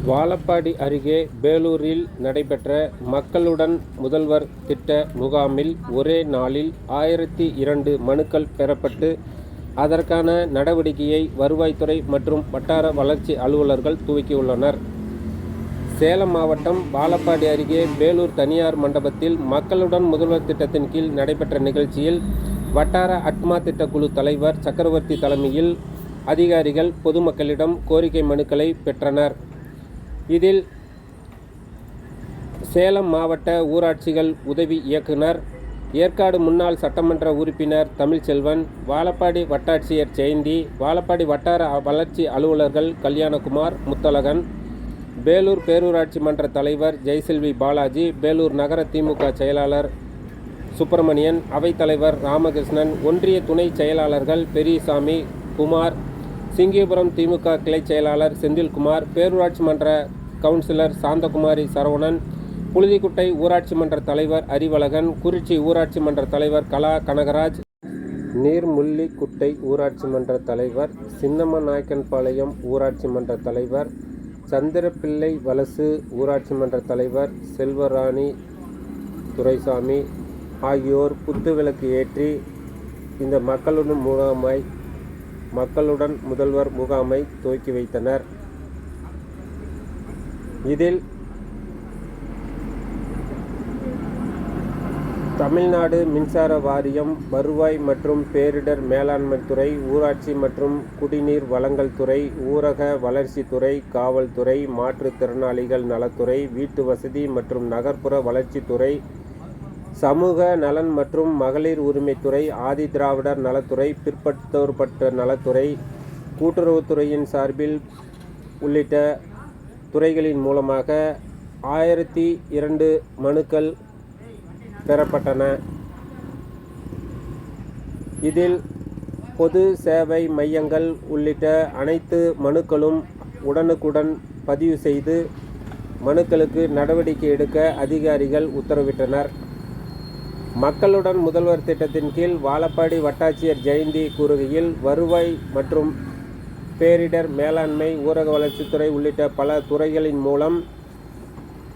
வாழப்பாடி அருகே பேலூரில் நடைபெற்ற மக்களுடன் முதல்வர் திட்ட முகாமில் ஒரே நாளில் 1002 மனுக்கள் பெறப்பட்டு அதற்கான நடவடிக்கையை வருவாய்த்துறை மற்றும் வட்டார வளர்ச்சி அலுவலர்கள் துவக்கியுள்ளனர். சேலம் மாவட்டம் வாழப்பாடி அருகே பேலூர் தனியார் மண்டபத்தில் மக்களுடன் முதல்வர் திட்டத்தின் கீழ் நடைபெற்ற நிகழ்ச்சியில் வட்டார அட்மா திட்டக்குழு தலைவர் சக்கரவர்த்தி தலைமையில் அதிகாரிகள் பொதுமக்களிடம் கோரிக்கை மனுக்களை பெற்றனர். இதில் சேலம் மாவட்ட ஊராட்சிகள் உதவி இயக்குனர், ஏற்காடு முன்னாள் சட்டமன்ற உறுப்பினர் தமிழ்ச்செல்வன், வாழப்பாடி வட்டாட்சியர் ஜெயந்தி, வாழப்பாடி வட்டார வளர்ச்சி அலுவலர்கள் கல்யாணகுமார், முத்தழகன், பேலூர் பேரூராட்சி மன்ற தலைவர் ஜெயசெல்வி பாலாஜி, பேலூர் நகர திமுக செயலாளர் சுப்பிரமணியன், அவைத்தலைவர் ராமகிருஷ்ணன், ஒன்றிய துணை செயலாளர்கள் பெரியசாமி, குமார், சிங்கிபுரம் திமுக கிளை செயலாளர் செந்தில்குமார், பேரூராட்சி மன்ற கவுன்சிலர் சாந்தகுமாரி சரவணன், புழுதிக்குட்டை ஊராட்சி மன்ற தலைவர் அறிவழகன், குறிச்சி ஊராட்சி மன்ற தலைவர் கலா கனகராஜ், நீர்முள்ளிக்குட்டை ஊராட்சி மன்ற தலைவர் சின்னமநாயக்கன்பாளையம், ஊராட்சி மன்ற தலைவர் சந்திரப்பிள்ளை வலசு, ஊராட்சி மன்ற தலைவர் செல்வராணி துரைசாமி ஆகியோர் குத்துவிளக்கு ஏற்றி இந்த மக்களுடன் முதல்வர் முகாமை துவக்கி வைத்தனர். இதில் தமிழ்நாடு மின்சார வாரியம், வருவாய் மற்றும் பேரிடர் மேலாண்மை துறை, ஊராட்சி மற்றும் குடிநீர் வழங்கல் துறை, ஊரக வளர்ச்சித்துறை, காவல்துறை, மாற்றுத்திறனாளிகள் நலத்துறை, வீட்டு வசதி மற்றும் நகர்ப்புற வளர்ச்சித்துறை, சமூக நலன் மற்றும் மகளிர் உரிமைத்துறை, ஆதி திராவிடர் நலத்துறை, பிற்படுத்தோர்பட்ட நலத்துறை, கூட்டுறவுத்துறையின் சார்பில் உள்ளிட்ட துறைகளின் மூலமாக 1002 மனுக்கள் பெறப்பட்டன. இதில் பொது சேவை மையங்கள் உள்ளிட்ட அனைத்து மனுக்களும் உடனுக்குடன் பதிவு செய்து மனுக்களுக்கு நடவடிக்கை எடுக்க அதிகாரிகள் உத்தரவிட்டனர். மக்களுடன் முதல்வர் திட்டத்தின் கீழ் வாழப்பாடி வட்டாட்சியர் ஜெயந்தி கூறுகையில், வருவாய் மற்றும் பேரிடர் மேலாண்மை, ஊரக வளர்ச்சித்துறை உள்ளிட்ட பல துறைகளின் மூலம்,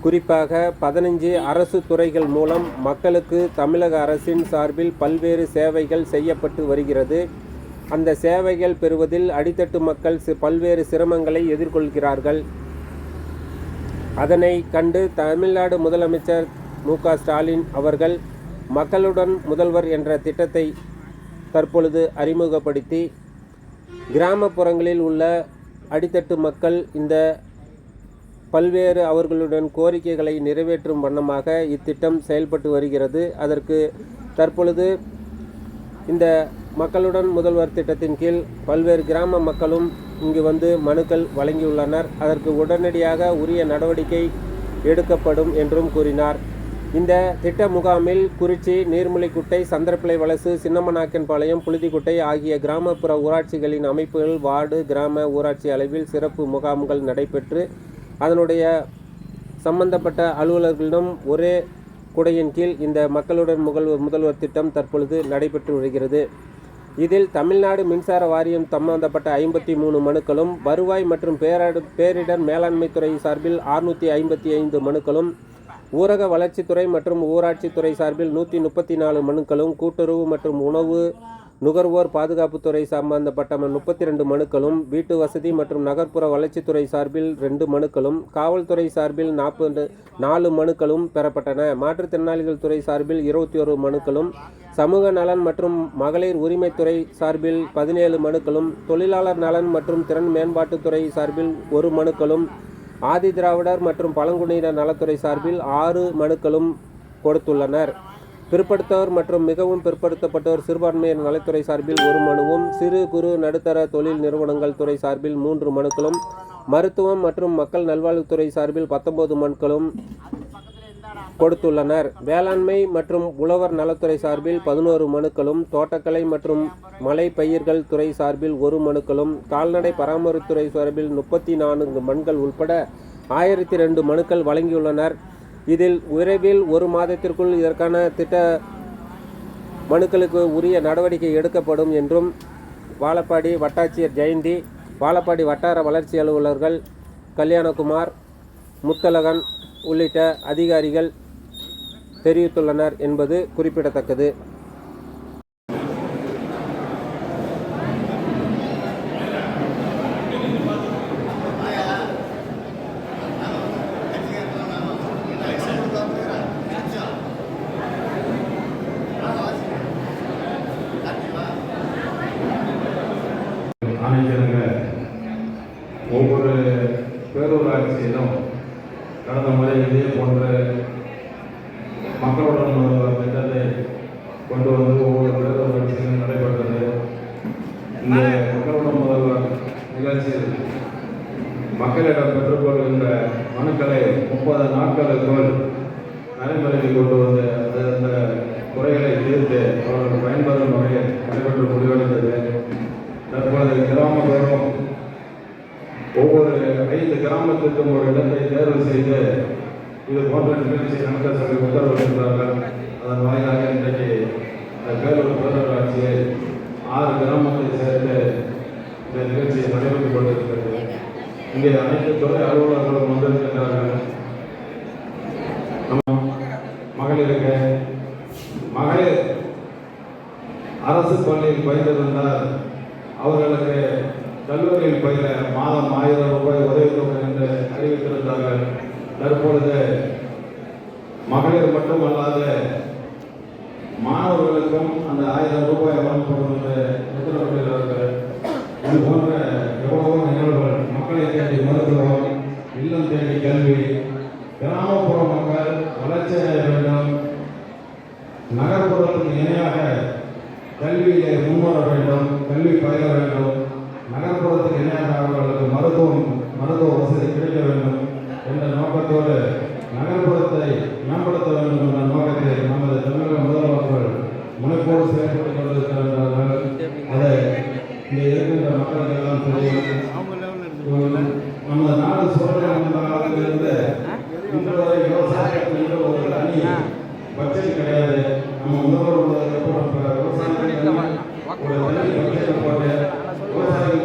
குறிப்பாக 15 அரசு துறைகள் மூலம் மக்களுக்கு தமிழக அரசின் சார்பில் பல்வேறு சேவைகள் செய்யப்பட்டு வருகிறது. அந்த சேவைகள் பெறுவதில் அடித்தட்டு மக்கள் பல்வேறு சிரமங்களை எதிர்கொள்கிறார்கள். அதனை கண்டு தமிழ்நாடு முதலமைச்சர் மு.க. ஸ்டாலின் அவர்கள் மக்களுடன் முதல்வர் என்ற திட்டத்தை தற்பொழுது அறிமுகப்படுத்தி கிராமப்புறங்களில் உள்ள அடித்தட்டு மக்கள் இந்த பல்வேறு அவர்களுடன் கோரிக்கைகளை நிறைவேற்றும் வண்ணமாக இத்திட்டம் செயல்பட்டு வருகிறது. அதற்கு தற்பொழுது இந்த மக்களுடன் முதல்வர் திட்டத்தின் கீழ் பல்வேறு கிராம மக்களும் இங்கு வந்து மனுக்கள் வழங்கியுள்ளனர். அதற்கு உடனடியாக உரிய நடவடிக்கை எடுக்கப்படும் என்றும் கூறினார். இந்த திட்ட முகாமில் குறிச்சி, நீர்முள்ளிக்குட்டை, சந்திரப்பிள்ளை வலசு, சின்னமநாயக்கன்பாளையம், புழுதிக்குட்டை ஆகிய கிராமப்புற ஊராட்சிகளின் அமைப்புகள், வார்டு, கிராம ஊராட்சி அளவில் சிறப்பு முகாம்கள் நடைபெற்று அதனுடைய சம்பந்தப்பட்ட அலுவலர்களிடம் ஒரே குடையின் கீழ் இந்த மக்களுடன் முதல்வர் திட்டம் தற்பொழுது நடைபெற்று வருகிறது. இதில் தமிழ்நாடு மின்சார வாரியம் சம்பந்தப்பட்ட 53 மனுக்களும், வருவாய் மற்றும் பேரிடர் மேலாண்மை துறை சார்பில் 655 மனுக்களும், ஊரக வளர்ச்சித்துறை மற்றும் ஊராட்சித்துறை சார்பில் 134 மனுக்களும், கூட்டுறவு மற்றும் உணவு நுகர்வோர் பாதுகாப்புத்துறை சம்பந்தப்பட்ட 32 மனுக்களும், வீட்டு வசதி மற்றும் நகர்ப்புற வளர்ச்சித்துறை சார்பில் 2 மனுக்களும், காவல்துறை சார்பில் 4 மனுக்களும் பெறப்பட்டன. மாற்றுத்திறனாளிகள் துறை சார்பில் 21 மனுக்களும், சமூக நலன் மற்றும் மகளிர் உரிமைத்துறை சார்பில் 17 மனுக்களும், தொழிலாளர் நலன் மற்றும் திறன் மேம்பாட்டுத்துறை சார்பில் 1 மனுக்களும், ஆதி திராவிடர் மற்றும் பழங்குடியினர் நலத்துறை சார்பில் 6 மனுக்களும் கொடுத்துள்ளனர். பிற்படுத்தோர் மற்றும் மிகவும் பிற்படுத்தப்பட்டோர் சிறுபான்மையினர் நலத்துறை சார்பில் 1 மனுவும், சிறு குறு நடுத்தர தொழில் நிறுவனங்கள் துறை சார்பில் 3 மனுக்களும், மருத்துவம் மற்றும் மக்கள் நல்வாழ்வுத்துறை சார்பில் 19 மனுக்களும் கொடுத்துள்ளனர். வேளாண்மை மற்றும் உழவர் நலத்துறை சார்பில் 11 மனுக்களும், தோட்டக்கலை மற்றும் மலை பயிர்கள் துறை சார்பில் 1 மனுக்களும், கால்நடை பராமரிப்புத்துறை சார்பில் 34 மனுக்கள் உட்பட 1002 மனுக்கள் வழங்கியுள்ளனர். இதில் விரைவில் 1 மாதத்திற்குள் இதற்கான திட்ட மனுக்களுக்கு உரிய நடவடிக்கை எடுக்கப்படும் என்றும் வாழப்பாடி வட்டாட்சியர் ஜெயந்தி, வாழப்பாடி வட்டார வளர்ச்சி அலுவலர்கள் கல்யாணகுமார், முத்தழகன் உள்ளிட்ட அதிகாரிகள் தெரிவித்துள்ளனர் என்பது குறிப்பிடத்தக்கது. ஒவ்வொரு பேரூராட்சியிலும் கடந்த முறை இதே போன்ற மக்களுடன் திட்டத்தை கொண்டு வந்து ஒவ்வொரு பேரூராட்சியிலும் நடைபெற்றது. இந்த மக்களுடன் முதல்வர் நிகழ்ச்சியில் மக்களிடம் பெற்றுக்கொள்கின்ற மனுக்களை 30 நாட்களுக்குள் நடைமுறைக்கு கொண்டு வந்து அந்த குறைகளை தீர்த்து அவர்கள் பயன்பெறும் வகையில் நடைபெற்று முடிவடைந்தது. தற்போது கிராமத்தோறும் ஒவ்வொரு 5 கிராமத்திற்கும் ஒரு இடத்தை தேர்வு செய்து இது போன்ற நிகழ்ச்சி நடத்த சொல்லி உத்தரவிட்டிருந்தார்கள். அதன் வாயிலாக இன்றைக்கு வேலூர் பேரூராட்சியில் 6 கிராமத்தை சேர்த்து இந்த நிகழ்ச்சியை நடைபெற்றுக் கொண்டிருக்கிறது. இங்கே அனைத்து துறை அலுவலர்களும் வந்திருக்கின்றார்கள். மகளிருக்கு மகளிர் அரசு பள்ளியில் பயின்றிருந்தால் அவர்களுக்கு கல்லூரியில் பயில மாதம் 1000 ரூபாய் உதவித்தொகை என்று அறிவித்திருந்தார்கள். தற்பொழுது மகளிர் மட்டுமல்லாத மாணவர்களுக்கும் அந்த 1000 ரூபாய் வழங்கப்படும் என்று உத்தரவிட்டிருக்கிறார்கள். இது போன்ற எவ்வளவோ நிகழ்வுகள் மக்களை தேடி மருத்துவம், இல்லம் தேடி கல்வி, கிராமப்புற மக்கள் வளர்ச்சி அடைய வேண்டும், நகர்ப்புறத்துக்கு இணையாக கல்வியை முன்வர வேண்டும், கல்வி பயில வேண்டும், நகர்ப்புறத்துக்கு இணையாக அவர்களுக்கு மருத்துவ வசதி கிடைக்க வேண்டும் என்ற நோக்கத்தோடு நகர்ப்புறத்தை மேம்படுத்த வேண்டும் என்ற நோக்கத்தில் நமது தமிழக முதல்வர்கள் முனைப்போடு செயல்பட்டுக் கொண்டிருக்கிறார்கள். அதை இங்கே இருக்கின்ற மக்களுக்கு எல்லாம் தெரியும். நமது நாடு சுதந்திரம் வந்த காலத்திலிருந்து இன்று வரை விவசாயத்தில் என்ற ஒரு தனி பட்ஜெட் கிடையாது. நம்ம முதல்வர் விவசாயத்தில் ஒரு தனி பட்ஜெட் போட்டு விவசாயிகள்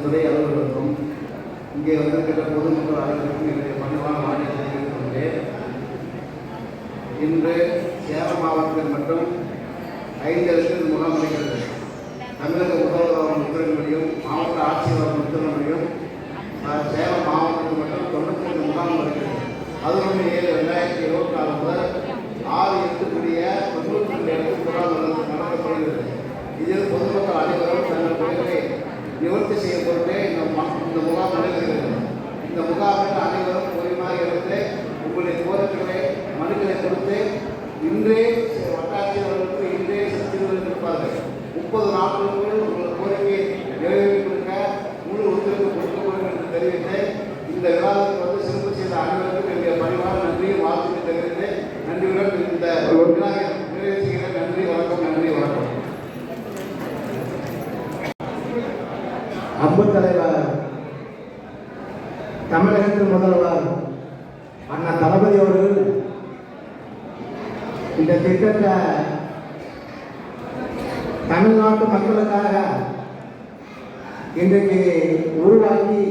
துறை அலுவலர்களுக்கும் இங்கே வந்திருக்கிற பொதுமக்கள் அலுவலருக்கும் என்னுடைய பணிவான மாநிலத்தை தெரிவித்துள்ளேன். இன்று சேலம் மாவட்டத்தில் மட்டும் 5 இடத்தில் முகாம் நடைபெறுகிறது. தமிழக முதல்வர் உத்தரவின்படியும் மாவட்ட ஆட்சியர் உத்தரவின்படியும் சேலம் மாவட்டத்தில் மட்டும் 92 முகாம் நடைபெறுகிறது. 11/7/2024 முதல் 6/8 92 இடத்தில் முகாம் நடத்தப்படுகிறது. இதில் பொதுமக்கள் அனைவரும் தங்கள் குறைகளை நிவர்த்தி செய்ய பொருட்டு இந்த முகாம் நடைபெறுகிறது. இந்த முகாமில் அனைவரும் ஒருமாறி எடுத்து உங்களுடைய கோரிக்கைகளை மனுக்களை கொடுத்து இன்றே வட்டாட்சியர்களுக்கு இன்றே சக்திகள் இருப்பார்கள். 30 நாட்களுக்குள் உங்கள் கோரிக்கையை நிறைவேற்றி கொடுக்க முழு ஒத்துழைப்பு கொடுக்கப்படும் என்று தெரிவித்து இந்த விவாதத்துக்கு வந்து சிறப்பு செய்த அனைவருக்கும் என்னுடைய பணிவான நன்றியை வாழ்த்துக்களை தெரிவித்து நன்றியுடன் இந்த விழாவை நிறைவேற்றுகிற நன்றி வணக்கம். நன்றி வணக்கம். அம்பு தலைவர் தமிழகத்தின் முதல்வர் அண்ணா தளபதி அவர்கள் இந்த திட்டத்தை தமிழ்நாட்டு மக்களுக்காக இன்றைக்கு உருவாக்கி